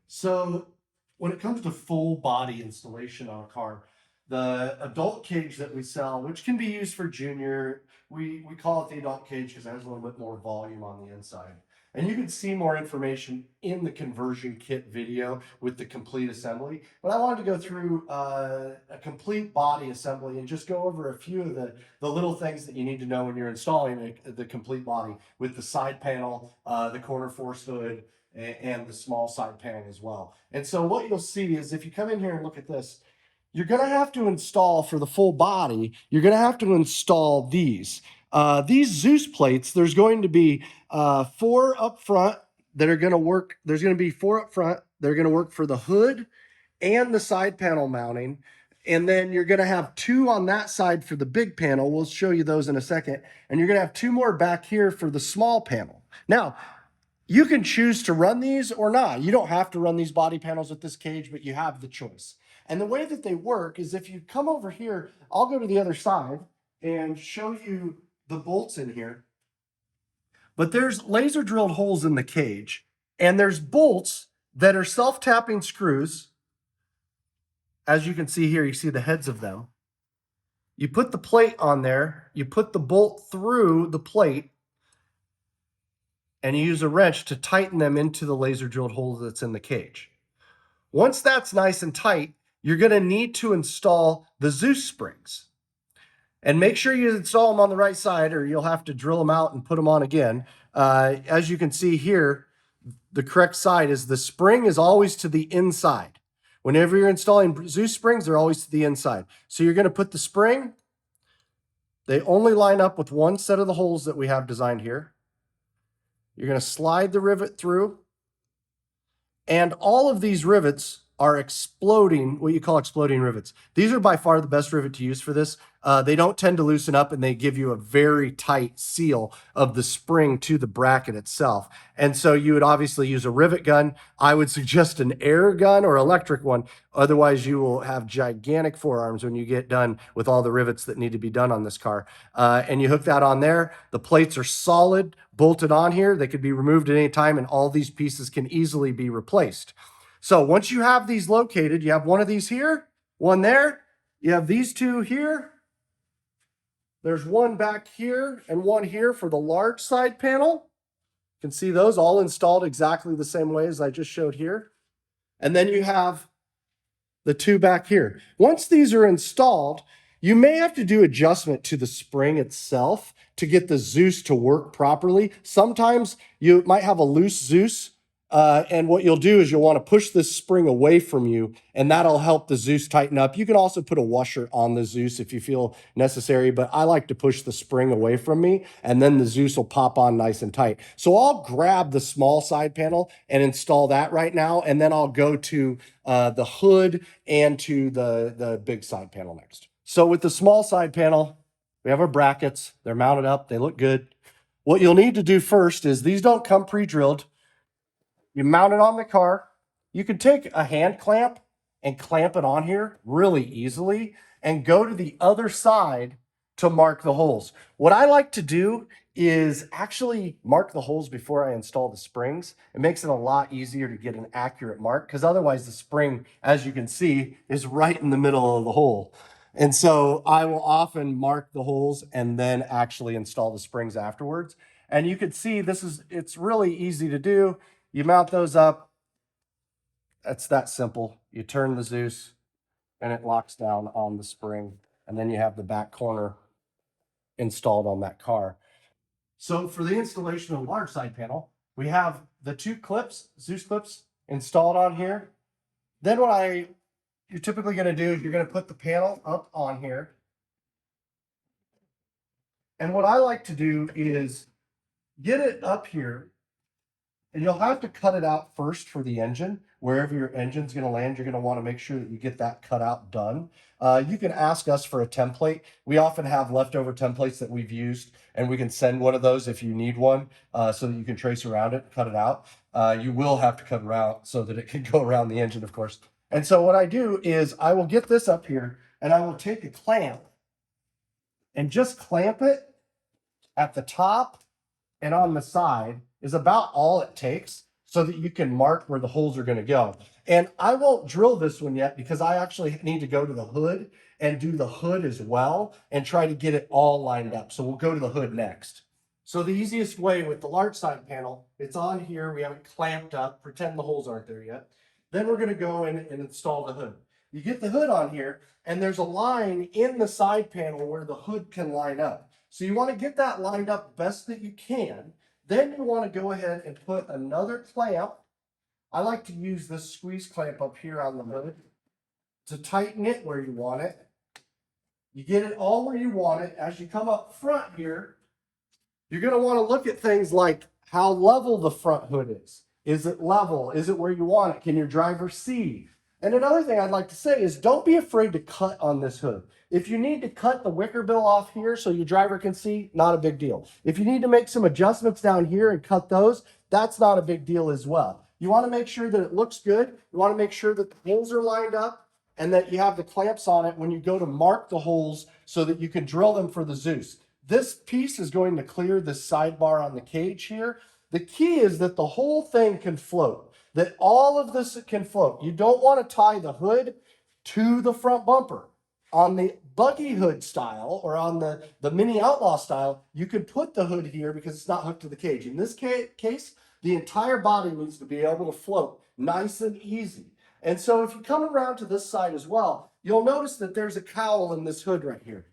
So when it comes to full body installation on a car, the adult cage that we sell, which can be used for junior, we call it the adult cage because it has a little bit more volume on the inside. And you can see more information in the conversion kit video with the complete assembly. But I wanted to go through a complete body assembly and just go over a few of the little things that you need to know when you're installing the complete body with the side panel, the corner force hood, and the small side panel as well. And so what you'll see is if you come in here and look at this, you're going to have to install for the full body, you're going to have to install these. These Dzus plates, there's going to be 4 up front that are going to work. There's going to be 4 up front. They're going to work for the hood and the side panel mounting. And then you're going to have 2 on that side for the big panel. We'll show you those in a second. And you're going to have 2 more back here for the small panel. Now, you can choose to run these or not. You don't have to run these body panels with this cage, but you have the choice. And the way that they work is if you come over here, I'll go to the other side and show you the bolts in here. But there's laser drilled holes in the cage, and there's bolts that are self-tapping screws. As you can see here, you see the heads of them. You put the plate on there, you put the bolt through the plate, and you use a wrench to tighten them into the laser drilled hole that's in the cage. Once that's nice and tight, you're going to need to install the Dzus springs. And make sure you install them on the right side or you'll have to drill them out and put them on again. As you can see here, the correct side is the spring is always to the inside. Whenever you're installing Dzus springs, they're always to the inside. So you're going to put the spring. They only line up with one set of the holes that we have designed here. You're going to slide the rivet through. And all of these rivets are exploding, what you call exploding rivets. These are by far the best rivet to use for this. They don't tend to loosen up and they give you a very tight seal of the spring to the bracket itself. And so you would obviously use a rivet gun. I would suggest an air gun or electric one. Otherwise, you will have gigantic forearms when you get done with all the rivets that need to be done on this car. And you hook that on there. The plates are solid, bolted on here. They could be removed at any time, and all these pieces can easily be replaced. So once you have these located, you have one of these here, one there, you have these 2 here. There's one back here and one here for the large side panel. You can see those all installed exactly the same way as I just showed here. And then you have the 2 back here. Once these are installed, you may have to do adjustment to the spring itself to get the Dzus to work properly. Sometimes you might have a loose Dzus, and what you'll do is you'll want to push this spring away from you, and that'll help the Dzus tighten up. You can also put a washer on the Dzus if you feel necessary, but I like to push the spring away from me, and then the Dzus will pop on nice and tight. So I'll grab the small side panel and install that right now, and then I'll go to the hood and to the big side panel next. So with the small side panel, we have our brackets. They're mounted up. They look good. What you'll need to do first is these don't come pre-drilled. You mount it on the car. You can take a hand clamp and clamp it on here really easily and go to the other side to mark the holes. What I like to do is actually mark the holes before I install the springs. It makes it a lot easier to get an accurate mark because otherwise the spring, as you can see, is right in the middle of the hole. And so I will often mark the holes and then actually install the springs afterwards. And you can see it's really easy to do. You mount those up. That's that simple. You turn the Dzus and it locks down on the spring. And then you have the back corner installed on that car. So for the installation of a large side panel, we have the 2 clips, Dzus clips, installed on here. Then what you're typically going to do is you're going to put the panel up on here. And what I like to do is get it up here, and you'll have to cut it out first for the engine. Wherever your engine's going to land, you're going to want to make sure that you get that cut out done. You can ask us for a template. We often have leftover templates that we've used, and we can send one of those if you need one so that you can trace around it, cut it out. You will have to cut it out so that it can go around the engine, of course. And so what I do is I will get this up here, and I will take a clamp and just clamp it at the top and on the side is about all it takes. so that you can mark where the holes are going to go. And I won't drill this one yet because I actually need to go to the hood and do the hood as well and try to get it all lined up. So we'll go to the hood next. So the easiest way with the large side panel, it's on here. We have it clamped up. Pretend the holes aren't there yet. Then we're going to go in and install the hood. You get the hood on here and there's a line in the side panel where the hood can line up. So you want to get that lined up best that you can. Then you want to go ahead and put another clamp. I like to use this squeeze clamp up here on the hood to tighten it where you want it. You get it all where you want it. As you come up front here, you're going to want to look at things like how level the front hood is. Is it level? Is it where you want it? Can your driver see? And another thing I'd like to say is don't be afraid to cut on this hood. If you need to cut the wicker bill off here so your driver can see, not a big deal. If you need to make some adjustments down here and cut those, that's not a big deal as well. You want to make sure that it looks good. You want to make sure that the holes are lined up and that you have the clamps on it when you go to mark the holes so that you can drill them for the Dzus. This piece is going to clear the sidebar on the cage here. The key is that the whole thing can float, that all of this can float. You don't want to tie the hood to the front bumper. On the buggy hood style or on the mini outlaw style, you could put the hood here because it's not hooked to the cage. In this case, the entire body needs to be able to float nice and easy. And so if you come around to this side as well, you'll notice that there's a cowl in this hood right here.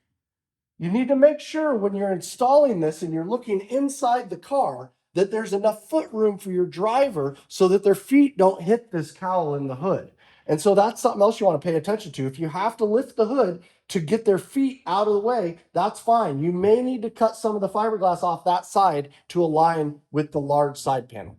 You need to make sure when you're installing this and you're looking inside the car that there's enough foot room for your driver so that their feet don't hit this cowl in the hood. And so that's something else you want to pay attention to. If you have to lift the hood to get their feet out of the way, that's fine. You may need to cut some of the fiberglass off that side to align with the large side panel.